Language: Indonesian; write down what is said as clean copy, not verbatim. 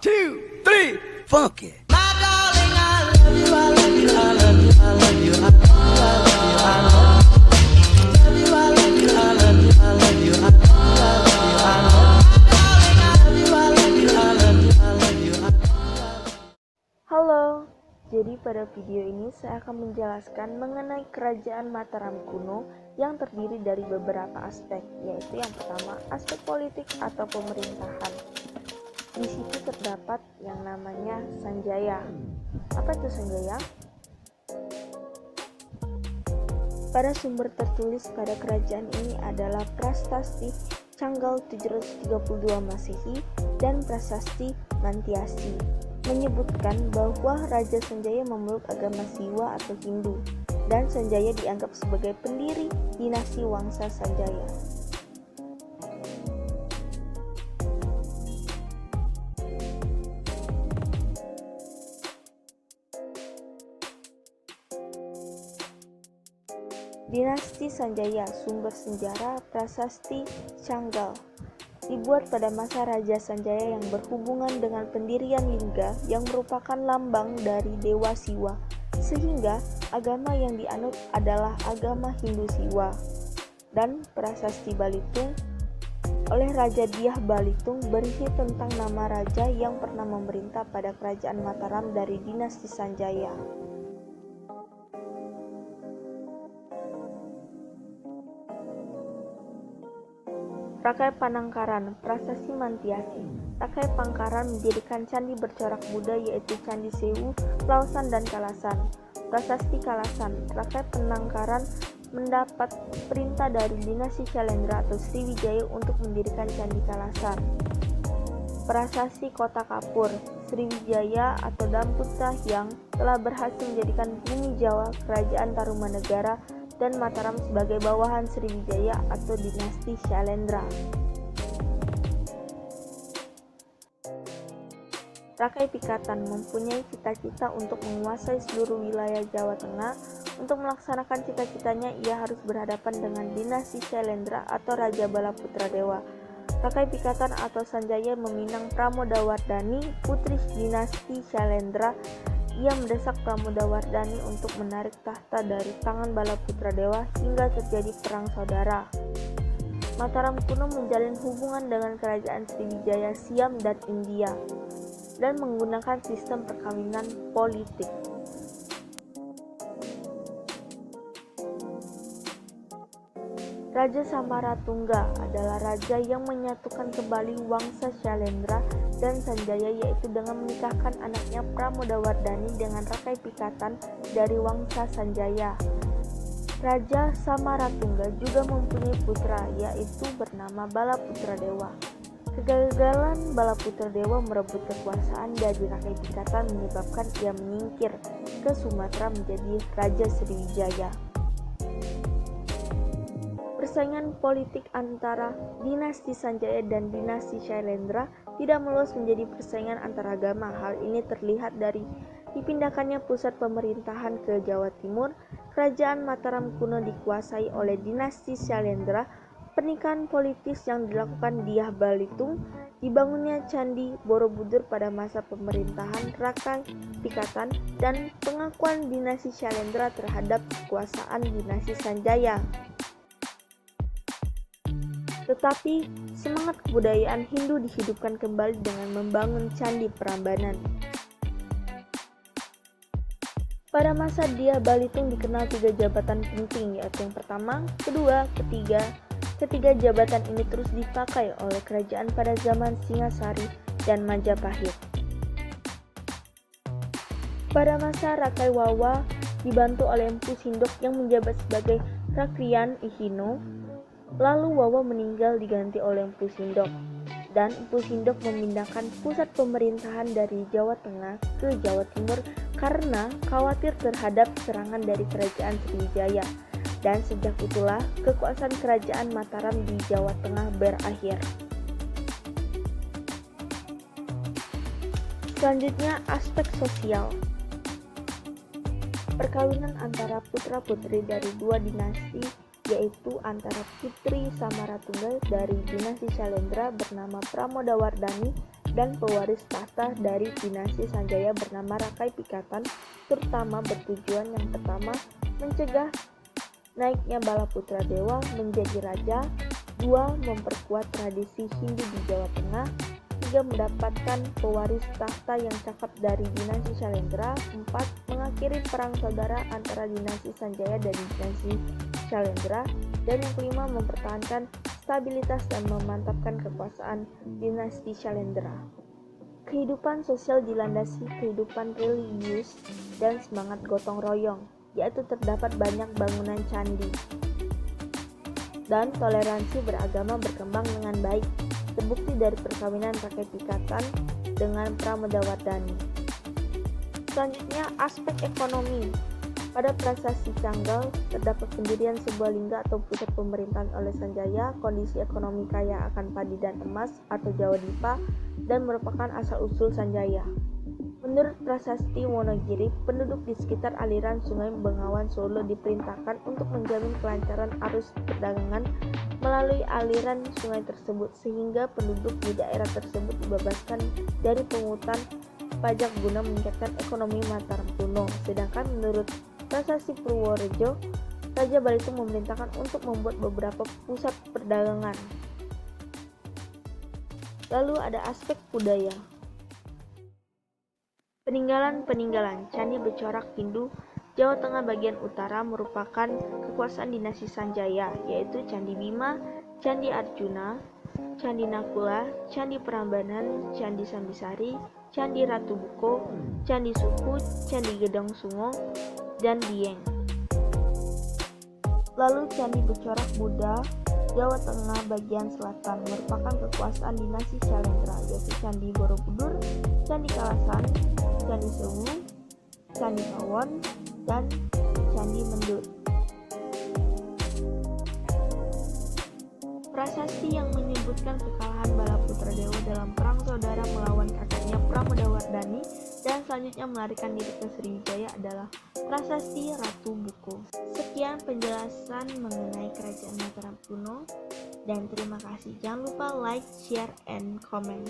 two, three, funk it. Halo, jadi pada video ini saya akan menjelaskan mengenai kerajaan Mataram kuno yang terdiri dari beberapa aspek, yaitu yang pertama aspek politik atau pemerintahan. Di situ terdapat yang namanya Sanjaya. Apa itu Sanjaya? Pada sumber tertulis pada kerajaan ini adalah Prasasti Canggal 732 Masehi dan Prasasti Mantiasi, menyebutkan bahwa Raja Sanjaya memeluk agama Siwa atau Hindu, dan Sanjaya dianggap sebagai pendiri dinasti Wangsa Sanjaya. Dinasti Sanjaya, sumber sejarah Prasasti Canggal, dibuat pada masa Raja Sanjaya yang berhubungan dengan pendirian lingga yang merupakan lambang dari Dewa Siwa, sehingga agama yang dianut adalah agama Hindu Siwa. Dan Prasasti Balitung oleh Raja Dyah Balitung berisi tentang nama raja yang pernah memerintah pada kerajaan Mataram dari dinasti Sanjaya. Rakai Panangkaran, Prasasti Mantiasi. Rakai Pangkaran mendirikan candi bercorak Buddha yaitu Candi Sewu, Lausan, dan Kalasan. Prasasti Kalasan. Rakai Penangkaran mendapat perintah dari dinasti Syailendra atau Sriwijaya untuk mendirikan Candi Kalasan. Prasasti Kota Kapur. Sriwijaya atau Damputra yang telah berhasil menjadikan bumi Jawa Kerajaan Tarumanegara dan Mataram sebagai bawahan Sriwijaya atau dinasti Syailendra. Rakai Pikatan mempunyai cita-cita untuk menguasai seluruh wilayah Jawa Tengah. Untuk melaksanakan cita-citanya, ia harus berhadapan dengan dinasti Syailendra atau Raja Balaputra Dewa. Rakai Pikatan atau Sanjaya meminang Pramodawardhani, putri dinasti Syailendra. Ia mendesak Pramodawardhani untuk menarik tahta dari tangan Balaputra Dewa hingga terjadi perang saudara. Mataram kuno menjalin hubungan dengan kerajaan Sriwijaya, Siam, dan India, dan menggunakan sistem perkawinan politik. Raja Samaratungga adalah raja yang menyatukan kembali Wangsa Syailendra dan Sanjaya, yaitu dengan menikahkan anaknya Pramodawardhani dengan Rakai Pikatan dari Wangsa Sanjaya. Raja Samaratungga juga mempunyai putra, yaitu bernama Balaputra Dewa. Kegagalan Balaputra Dewa merebut kekuasaan dari Rakai Pikatan menyebabkan ia menyingkir ke Sumatera menjadi Raja Sriwijaya. Persaingan politik antara dinasti Sanjaya dan dinasti Syailendra tidak meluas menjadi persaingan antar agama. Hal ini terlihat dari dipindahkannya pusat pemerintahan ke Jawa Timur. Kerajaan Mataram kuno dikuasai oleh dinasti Syailendra. Pernikahan politis yang dilakukan Dyah Balitung, dibangunnya Candi Borobudur pada masa pemerintahan Rakai Pikatan, dan pengakuan dinasti Syailendra terhadap kekuasaan dinasti Sanjaya. Tetapi semangat kebudayaan Hindu dihidupkan kembali dengan membangun Candi Prambanan. Pada masa Dyah Balitung dikenal 3 jabatan penting, yaitu yang pertama, kedua, ketiga. Ketiga jabatan ini terus dipakai oleh kerajaan pada zaman Singasari dan Majapahit. Pada masa Rakai Wawa dibantu oleh Empu Sindok yang menjabat sebagai Rakrian Ihino. Lalu Wawa meninggal diganti oleh Empu Sindok, dan Empu Sindok memindahkan pusat pemerintahan dari Jawa Tengah ke Jawa Timur karena khawatir terhadap serangan dari kerajaan Sriwijaya. Dan sejak itulah kekuasaan kerajaan Mataram di Jawa Tengah berakhir. Selanjutnya, aspek sosial. Perkawinan antara putra-putri dari dua dinasti, yaitu antara Putri Samaratungga dari dinasti Syailendra bernama Pramodawardhani dan pewaris tahta dari dinasti Sanjaya bernama Rakai Pikatan, terutama bertujuan yang pertama, mencegah naiknya Balaputra Dewa menjadi raja, 2. Memperkuat tradisi Hindu di Jawa Tengah, 3. Mendapatkan pewaris tahta yang cakap dari dinasti Syailendra, 4. Mengakhiri perang saudara antara dinasti Sanjaya dan dinasti Syailendra, dan yang kelima mempertahankan stabilitas dan memantapkan kekuasaan dinasti Syailendra. Kehidupan sosial dilandasi kehidupan religius dan semangat gotong royong, yaitu terdapat banyak bangunan candi dan toleransi beragama berkembang dengan baik, terbukti dari perkawinan Rakai Pikatan dengan Pramodawardhani. Selanjutnya, aspek ekonomi. Pada prasasti Canggal, terdapat pendirian sebuah lingga atau pusat pemerintahan oleh Sanjaya. Kondisi ekonomi kaya akan padi dan emas atau Jawa Dipa dan merupakan asal-usul Sanjaya. Menurut prasasti Wonogiri, penduduk di sekitar aliran Sungai Bengawan Solo diperintahkan untuk menjamin kelancaran arus perdagangan melalui aliran sungai tersebut, sehingga penduduk di daerah tersebut dibebaskan dari pungutan pajak guna meningkatkan ekonomi Mataram kuno. Sedangkan menurut prasasti Purworejo, Raja Balitung memerintahkan untuk membuat beberapa pusat perdagangan. Lalu ada aspek budaya. Peninggalan Candi Bercorak Hindu Jawa Tengah bagian utara merupakan kekuasaan dinasti Sanjaya, yaitu Candi Bima, Candi Arjuna, Candi Nakula, Candi Prambanan, Candi Sambisari, Candi Ratu Buko, Candi Suku, Candi Gedong Sungo, dan Dieng. Lalu Candi Bercorak Buddha Jawa Tengah bagian selatan merupakan kekuasaan dinasti Syailendra, yaitu Candi Borobudur, Candi Kalasan, Candi Sewu, Candi Tawon, dan Candi Mendut. Prasasti yang menyebutkan kekalahan Balaputra Dewa dalam perang saudara melawan kakaknya Pramodawardhani dan selanjutnya melarikan diri ke Sriwijaya adalah prasasti Ratu Buko. Sekian penjelasan mengenai kerajaan Mataram kuno, dan terima kasih. Jangan lupa like, share, and comment.